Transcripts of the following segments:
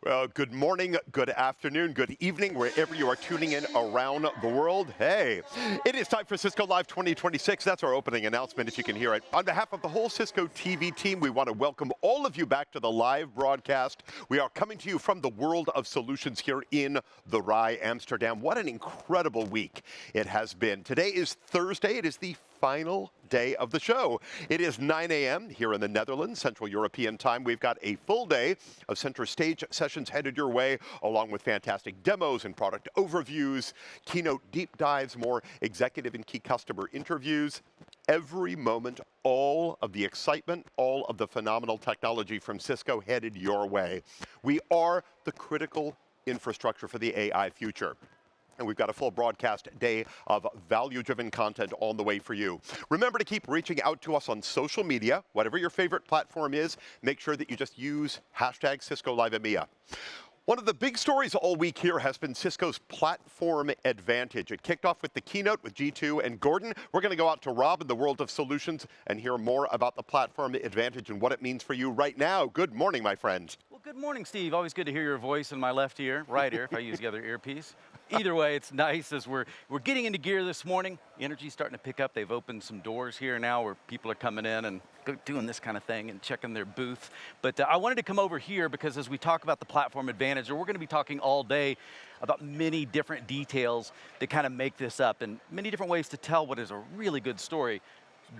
Well, good morning, good afternoon, good evening, wherever you are tuning in around the world. Hey, it is time for Cisco Live 2026. That's our opening announcement, if you can hear it. On behalf of the whole Cisco TV team, we want to welcome all of you back to the live broadcast. We are coming to you from the world of solutions here in the Rye, Amsterdam. What an incredible week it has been. Today is Thursday. It is the final day of the show. It is 9 a.m. here in the Netherlands, Central European time. We've got a full day of center stage sessions headed your way, along with fantastic demos and product overviews, keynote deep dives, more executive and key customer interviews. Every moment, all of the excitement, all of the phenomenal technology from Cisco headed your way. We are the critical infrastructure for the AI future. And we've got a full broadcast day of value-driven content on the way for you. Remember to keep reaching out to us on social media, whatever your favorite platform is. Make sure that you just use hashtag Cisco Live EMEA. One of the big stories all week here has been Cisco's platform advantage. It kicked off with the keynote with G2 and Gordon. We're going to go out to Rob in the world of solutions and hear more about the platform advantage and what it means for you right now. Good morning, my friends. Well, good morning, Steve. Always good to hear your voice in my left ear, right ear, if I use the other earpiece. Either way, it's nice as we're getting into gear this morning. The energy's starting to pick up. They've opened some doors here now where people are coming in and doing this kind of thing and checking their booth. But I wanted to come over here because as we talk about the platform advantage, we're going to be talking all day about many different details that kind of make this up and many different ways to tell what is a really good story.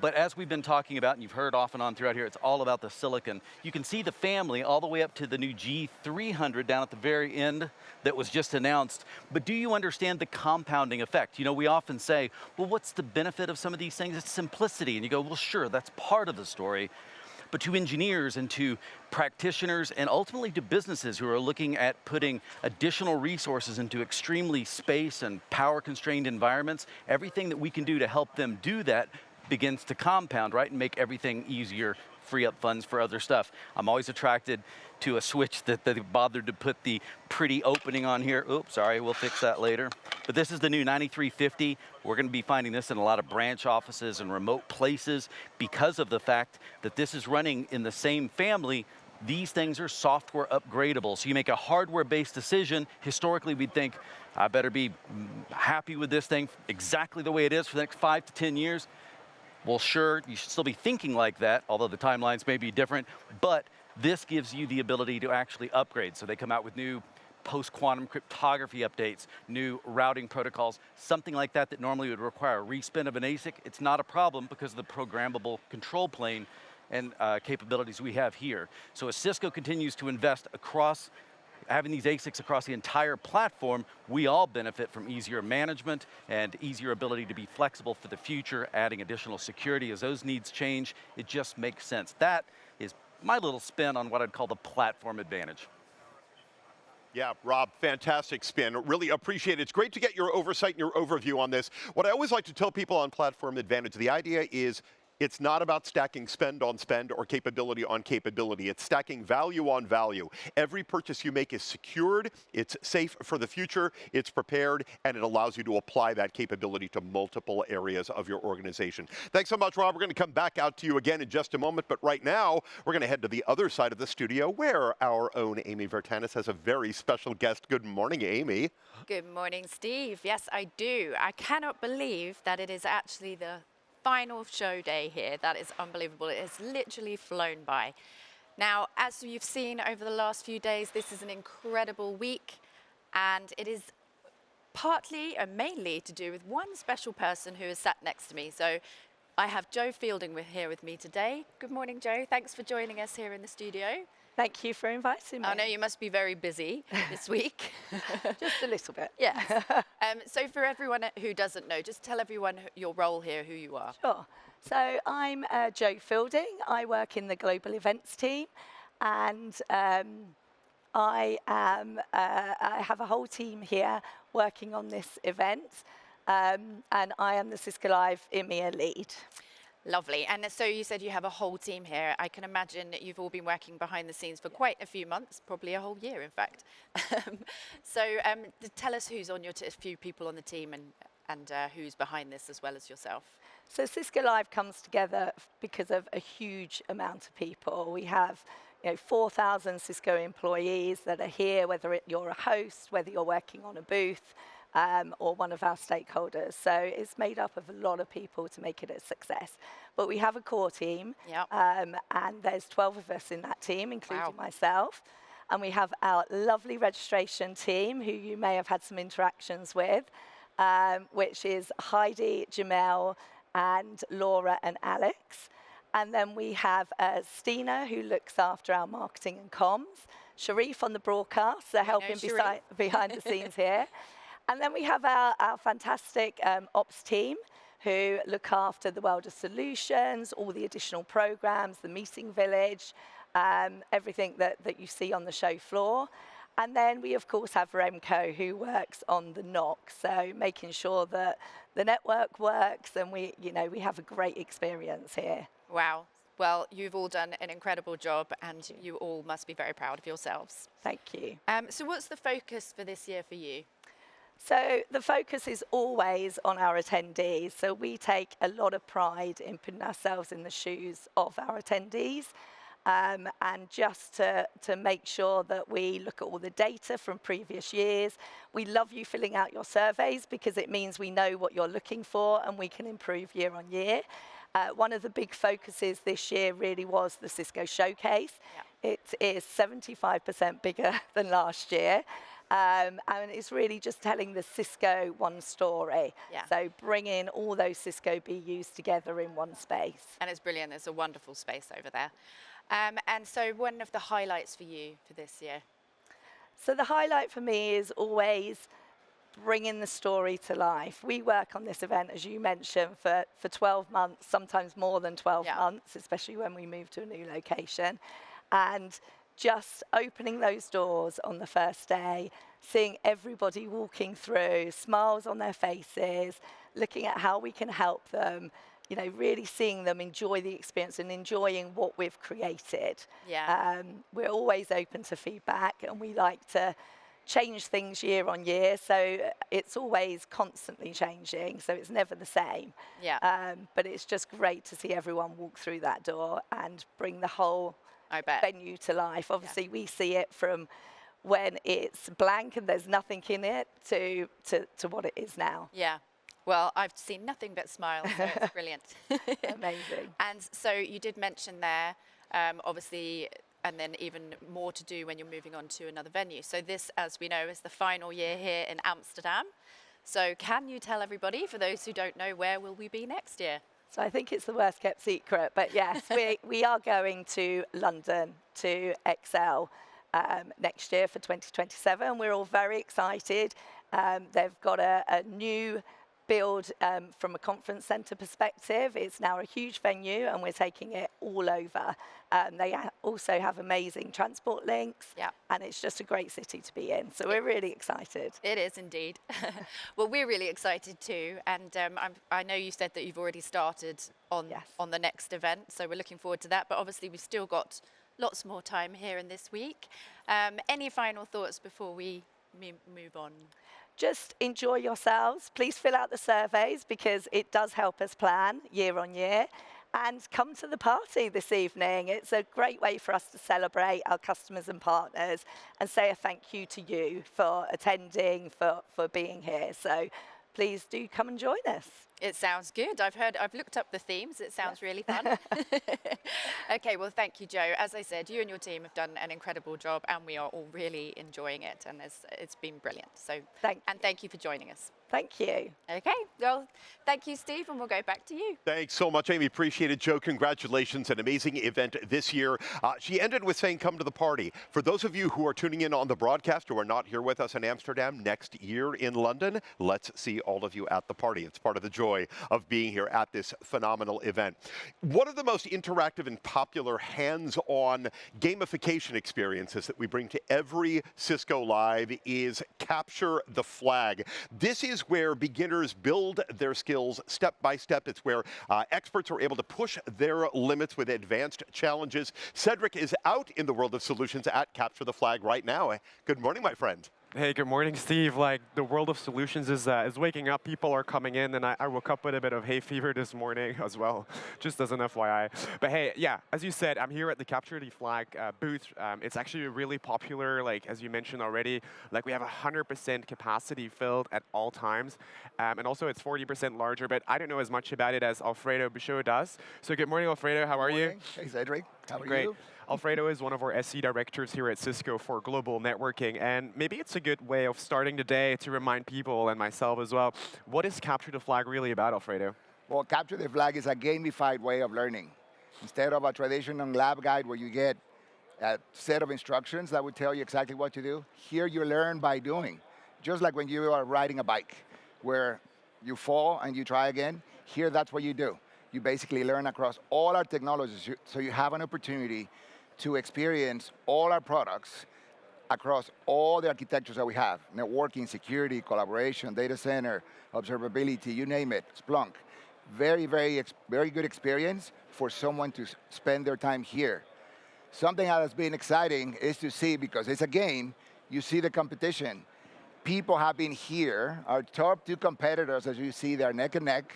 But as we've been talking about, and you've heard off and on throughout here, it's all about the silicon. You can see the family all the way up to the new G300 down at the very end that was just announced. But do you understand the compounding effect? You know, we often say, well, what's the benefit of some of these things? It's simplicity. And you go, well, sure, that's part of the story. But to engineers and to practitioners and ultimately to businesses who are looking at putting additional resources into extremely space and power constrained environments, everything that we can do to help them do that begins to compound, right, and make everything easier, free up funds for other stuff. I'm always attracted to a switch that they bothered to put the pretty opening on here. Oops, sorry, we'll fix that later. But this is the new 9350. We're going to be finding this in a lot of branch offices and remote places because of the fact that this is running in the same family. These things are software upgradable. So you make a hardware-based decision. Historically, we'd think, I better be happy with this thing exactly the way it is for the next 5 to 10 years. Well, sure, you should still be thinking like that, although the timelines may be different, but this gives you the ability to actually upgrade. So they come out with new post-quantum cryptography updates, new routing protocols, something like that that normally would require a respin of an ASIC. It's not a problem because of the programmable control plane and capabilities we have here. So as Cisco continues to invest across having these ASICs across the entire platform, we all benefit from easier management and easier ability to be flexible for the future, adding additional security as those needs change. It just makes sense. That is my little spin on what I'd call the platform advantage. Yeah, Rob, fantastic spin. Really appreciate it. It's great to get your oversight and your overview on this. What I always like to tell people on platform advantage, the idea is it's not about stacking spend on spend or capability on capability. It's stacking value on value. Every purchase you make is secured, it's safe for the future, it's prepared, and it allows you to apply that capability to multiple areas of your organization. Thanks so much, Rob. We're going to come back out to you again in just a moment, but right now, we're going to head to the other side of the studio where our own Amy Vertanis has a very special guest. Good morning, Amy. Good morning, Steve. Yes, I do. I cannot believe that it is actually the final show day here. That is unbelievable. It has literally flown by. Now, as you've seen over the last few days, this is an incredible week, and it is partly and mainly to do with one special person who is sat next to me. So I have Joe Fielding here with me today. Good morning, Joe. Thanks for joining us here in the studio. Thank you for inviting me. I know you must be very busy this week. Just a little bit. Yes. So for everyone who doesn't know, just tell everyone your role here, who you are. Sure. So I'm Joe Fielding. I work in the global events team, and I have a whole team here working on this event, and I am the Cisco Live EMEA lead. Lovely. And so you said you have a whole team here. I can imagine that you've all been working behind the scenes for quite a few months, probably a whole year, in fact. So tell us who's on your few people on the team and who's behind this as well as yourself. So Cisco Live comes together because of a huge amount of people. We have 4,000 Cisco employees that are here, whether you're a host, whether you're working on a booth, or one of our stakeholders. So it's made up of a lot of people to make it a success. But we have a core team, Yep. and there's 12 of us in that team, including Wow. myself. And we have our lovely registration team, who you may have had some interactions with, which is Heidi, Jamel, and Laura and Alex. And then we have Stina, who looks after our marketing and comms. Sharif on the broadcast, so helping Sharif. behind the scenes here. And then we have our fantastic ops team, who look after the world of solutions, all the additional programs, the meeting village, everything that you see on the show floor. And then we, of course, have Remco, who works on the NOC, so making sure that the network works and we have a great experience here. Wow. Well, you've all done an incredible job, and you all must be very proud of yourselves. Thank you. So what's the focus for this year for you? So the focus is always on our attendees. So we take a lot of pride in putting ourselves in the shoes of our attendees. And just to make sure that we look at all the data from previous years. We love you filling out your surveys because it means we know what you're looking for and we can improve year on year. One of the big focuses this year really was the Cisco Showcase. Yeah. It is 75% bigger than last year. And it's really just telling the Cisco one story. Yeah. So bringing all those Cisco BUs together in one space. And it's brilliant. There's a wonderful space over there. And so one of the highlights for you for this year? So the highlight for me is always bringing the story to life. We work on this event, as you mentioned, for 12 months, sometimes more than 12 months, especially when we move to a new location. And just opening those doors on the first day, seeing everybody walking through, smiles on their faces, looking at how we can help them, really seeing them enjoy the experience and enjoying what we've created. Yeah. We're always open to feedback, and we like to change things year on year, so it's always constantly changing, so it's never the same. Yeah. But it's just great to see everyone walk through that door and bring the whole I bet. venue to life. Obviously, we see it from when it's blank and there's nothing in it to what it is now. Yeah. Well, I've seen nothing but smiles, so it's brilliant. Amazing. And so you did mention there, obviously, and then even more to do when you're moving on to another venue. So this, as we know, is the final year here in Amsterdam. So can you tell everybody, for those who don't know, where will we be next year? So I think it's the worst kept secret, but yes, we are going to London to Excel next year for 2027. We're all very excited. They've got a new build from a conference centre perspective. It's now a huge venue and we're taking it all over. They also have amazing transport links, and it's just a great city to be in. So we're really excited. It is indeed. Well, we're really excited too. And I know you said that you've already started on the next event, so we're looking forward to that. But obviously we've still got lots more time here in this week. Any final thoughts before we move on? Just enjoy yourselves. Please fill out the surveys because it does help us plan year on year. And come to the party this evening. It's a great way for us to celebrate our customers and partners and say a thank you to you for attending, for being here. So please do come and join us. It sounds good. I've looked up the themes. It sounds really fun. Okay, well, thank you, Joe. As I said, you and your team have done an incredible job, and we are all really enjoying it, and it's been brilliant. So, thank you for joining us. Thank you. Okay, well, thank you, Steve, and we'll go back to you. Thanks so much, Amy. Appreciate it. Joe, congratulations. An amazing event this year. She ended with saying, come to the party. For those of you who are tuning in on the broadcast who are not here with us in Amsterdam next year in London, let's see all of you at the party. It's part of the joy of being here at this phenomenal event. One of the most interactive and popular hands-on gamification experiences that we bring to every Cisco Live is Capture the Flag. This is where beginners build their skills step by step. It's where experts are able to push their limits with advanced challenges. Cedric is out in the world of solutions at Capture the Flag right now. Good morning, my friend. Hey, good morning, Steve. Like, the world of solutions is waking up. People are coming in, and I woke up with a bit of hay fever this morning as well, just as an FYI. But hey, yeah, as you said, I'm here at the Capture the Flag booth. It's actually really popular, like, as you mentioned already. Like, we have 100% capacity filled at all times. And also, it's 40% larger, but I don't know as much about it as Alfredo Bichot does. So good morning, Alfredo. How are you? Hey, Cedric. How are Great. you? Alfredo is one of our SC directors here at Cisco for global networking, and maybe it's a good way of starting the day to remind people, and myself as well, what is Capture the Flag really about, Alfredo? Well, Capture the Flag is a gamified way of learning. Instead of a traditional lab guide where you get a set of instructions that would tell you exactly what to do, here you learn by doing. Just like when you are riding a bike, where you fall and you try again, here that's what you do. You basically learn across all our technologies, so you have an opportunity to experience all our products across all the architectures that we have: networking, security, collaboration, data center, observability, you name it, Splunk. Very, very good experience for someone to spend their time here. Something that has been exciting is to see, because it's a game, you see the competition. People have been here. Our top two competitors, as you see, they're neck and neck.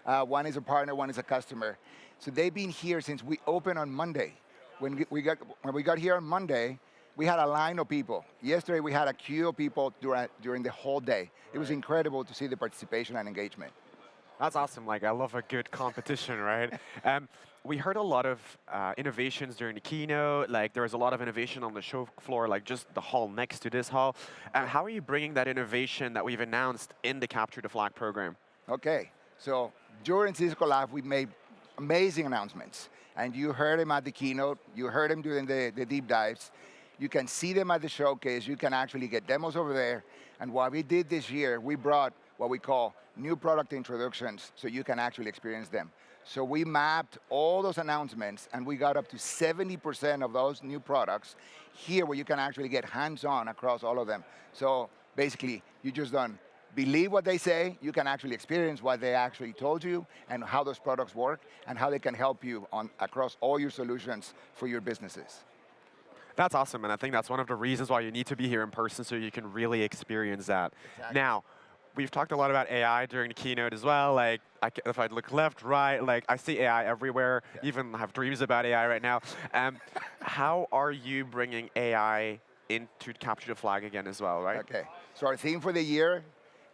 One is a partner, one is a customer. So they've been here since we opened on Monday. When we got here on Monday, we had a line of people. Yesterday, we had a queue of people during the whole day. It was incredible to see the participation and engagement. That's awesome. Like, I love a good competition, right? We heard a lot of innovations during the keynote. Like, there was a lot of innovation on the show floor, like just the hall next to this hall. How are you bringing that innovation that we've announced in the Capture the Flag program? Okay, so during Cisco Live, we made amazing announcements. And you heard him at the keynote. You heard him doing the deep dives. You can see them at the showcase. You can actually get demos over there. And what we did this year, we brought what we call new product introductions, so you can actually experience them. So we mapped all those announcements, and we got up to 70% of those new products here, where you can actually get hands-on across all of them. So basically, you just don't believe what they say, you can actually experience what they actually told you, and how those products work, and how they can help you across all your solutions for your businesses. That's awesome, and I think that's one of the reasons why you need to be here in person, so you can really experience that. Exactly. Now, we've talked a lot about AI during the keynote as well. Like, if I look left, right, like, I see AI everywhere. Yeah. Even have dreams about AI right now. How are you bringing AI into Capture the Flag again as well, right? Okay, so our theme for the year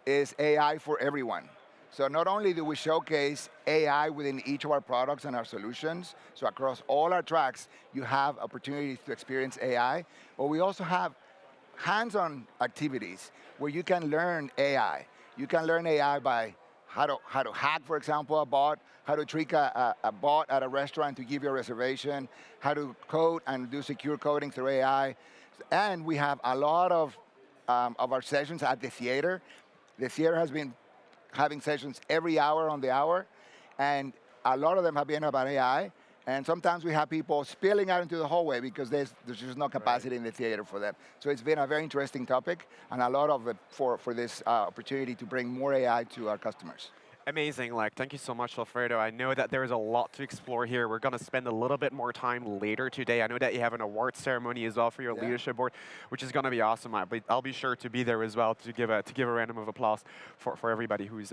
is AI for everyone. So not only do we showcase AI within each of our products and our solutions, so across all our tracks, you have opportunities to experience AI, but we also have hands-on activities where you can learn AI. You can learn AI by how to hack, for example, a bot, how to trick a bot at a restaurant to give you a reservation, how to code and do secure coding through AI. And we have a lot of our sessions at the theater. The theater has been having sessions every hour on the hour, and a lot of them have been about AI. And sometimes we have people spilling out into the hallway because there's just no capacity in the theater for them. So it's been a very interesting topic, and a lot of it for this opportunity to bring more AI to our customers. Amazing. Like, thank you so much, Alfredo. I know that there is a lot to explore here. We're going to spend a little bit more time later today. I know that you have an award ceremony as well for your leadership board, which is going to be awesome. I'll be sure to be there as well to give a round of applause for everybody who's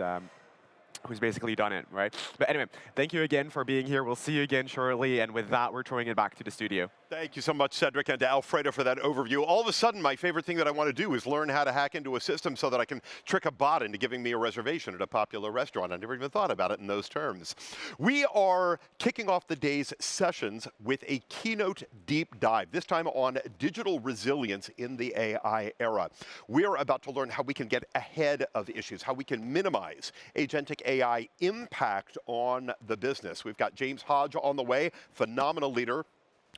basically done it, right? But anyway, thank you again for being here. We'll see you again shortly. And with that, we're throwing it back to the studio. Thank you so much, Cedric, and to Alfredo for that overview. All of a sudden, my favorite thing that I want to do is learn how to hack into a system so that I can trick a bot into giving me a reservation at a popular restaurant. I never even thought about it in those terms. We are kicking off the day's sessions with a keynote deep dive, this time on digital resilience in the AI era. We're about to learn how we can get ahead of issues, how we can minimize agentic AI impact on the business. We've got James Hodge on the way, phenomenal leader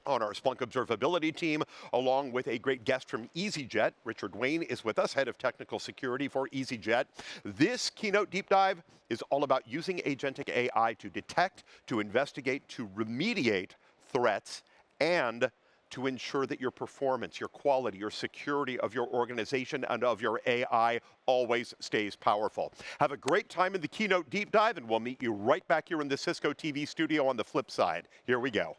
on our Splunk observability team, along with a great guest from EasyJet. Richard Wayne is with us, head of technical security for EasyJet. This keynote deep dive is all about using agentic AI to detect, to investigate, to remediate threats, and to ensure that your performance, your quality, your security of your organization and of your AI always stays powerful. Have a great time in the keynote deep dive, and we'll meet you right back here in the Cisco TV studio on the flip side. Here we go.